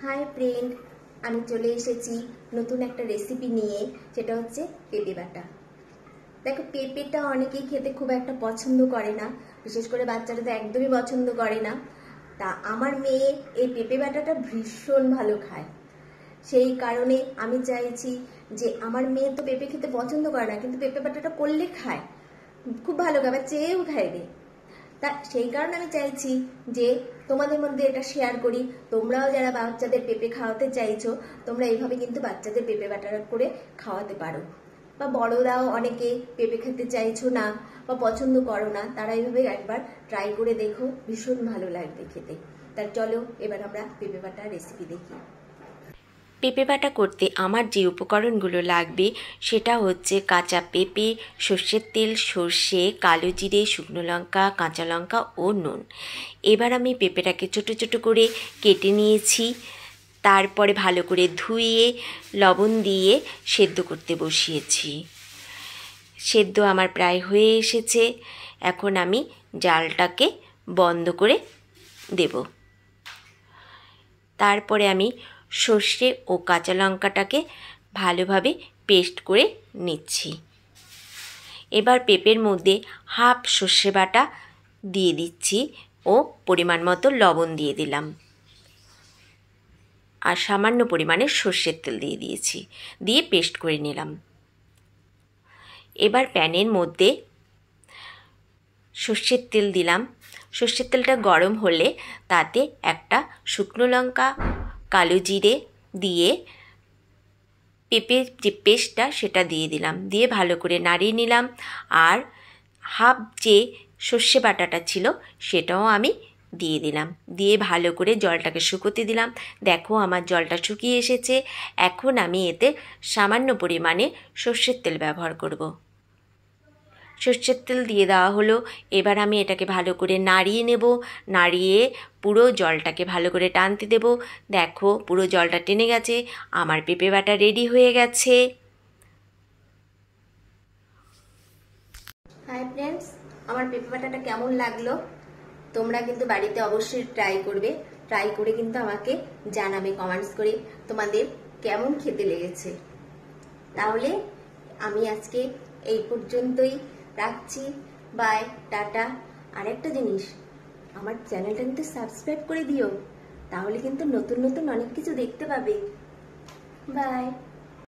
Hi friend, আমি চলে এসেছি নতুন একটা রেসিপি নিয়ে, যেটা হচ্ছে পেঁপে বাটা। দেখো, পেঁপেটা অনেকেই খেতে খুব একটা পছন্দ করে না, বিশেষ করে বাচ্চারা তো একদমই পছন্দ করে না। তা আমার মেয়ে এই পেঁপে বাটাটা ভীষণ ভালো খায়। সেই কারণে আমি চাইছি যে আমার মেয়ে তো পেঁপে খেতে পছন্দ করে না, কিন্তু পেঁপে বাটাটা করলে খায়, খুব ভালো খাবে, চেয়েও খাইবে। তা সেই কারণে আমি চাইছি যে তোমাদের মধ্যে এটা শেয়ার করি। তোমরাও যারা বাচ্চাদের পেঁপে খাওয়াতে চাইছো, তোমরা এইভাবে কিন্তু বাচ্চাদের পেঁপে বাটা করে খাওয়াতে পারো। বা বড়রাও অনেকে পেঁপে খেতে চাইছো না বা পছন্দ করো না, তারা এইভাবে একবার ট্রাই করে দেখো, ভীষণ ভালো লাগবে খেতে। তার চলো এবার আমরা পেঁপে বাটা রেসিপি দেখি। পেঁপে বাটা করতে আমার যে উপকরণগুলো লাগবে সেটা হচ্ছে কাঁচা পেঁপে, সর্ষের তেল, সর্ষে, কালো জিরে, শুকনো লঙ্কা, কাঁচা লঙ্কা ও নুন। এবার আমি পেঁপেটাকে ছোটো ছোটো করে কেটে নিয়েছি, তারপরে ভালো করে ধুয়ে লবণ দিয়ে সেদ্ধ করতে বসিয়েছি। সেদ্ধ আমার প্রায় হয়ে এসেছে, এখন আমি জালটাকে বন্ধ করে দেব। তারপরে আমি সর্ষে ও কাঁচা লঙ্কাটাকে ভালোভাবে পেস্ট করে নিচ্ছি। এবার পেঁপের মধ্যে হাফ সর্ষে বাটা দিয়ে দিচ্ছি ও পরিমাণ মতো লবণ দিয়ে দিলাম, আর সামান্য পরিমাণে সর্ষের তেল দিয়ে দিয়েছি, দিয়ে পেস্ট করে নিলাম। এবার প্যানের মধ্যে সর্ষের তেল দিলাম। সর্ষের তেলটা গরম হলে তাতে একটা শুকনো লঙ্কা, কালো জিরে দিয়ে পেঁপের যে পেস্টটা সেটা দিয়ে দিলাম, দিয়ে ভালো করে নাড়িয়ে নিলাম। আর হাফ যে সর্ষে বাটাটা ছিল সেটাও আমি দিয়ে দিলাম, দিয়ে ভালো করে জলটাকে শুকোতে দিলাম। দেখো আমার জলটা শুকিয়ে এসেছে। এখন আমি এতে সামান্য পরিমাণে সর্ষের তেল ব্যবহার করব। সর্ষের তেল দিয়ে দেওয়া হলো। এবার আমি এটাকে ভালো করে নাড়িয়ে নেব, নাড়িয়ে পুরো জলটাকে ভালো করে টানতে দেব। দেখো পুরো জলটা টেনে গেছে, আমার পেঁপে বাটা রেডি হয়ে গেছে। হাই ফ্রেন্ডস, আমার পেঁপে বাটাটা কেমন লাগলো তোমরা কিন্তু বাড়িতে অবশ্যই ট্রাই করবে। ট্রাই করে কিন্তু আমাকে জানাবে কমেন্টস করে তোমাদের কেমন খেতে লেগেছে। তাহলে আমি আজকে এই পর্যন্তই রাখছি। বাই, টাটা। আরেকটা জিনিস, আমার চ্যানেলটা কিন্তু সাবস্ক্রাইব করে দিও, তাহলে কিন্তু নতুন নতুন অনেক কিছু দেখতে পাবে। বাই।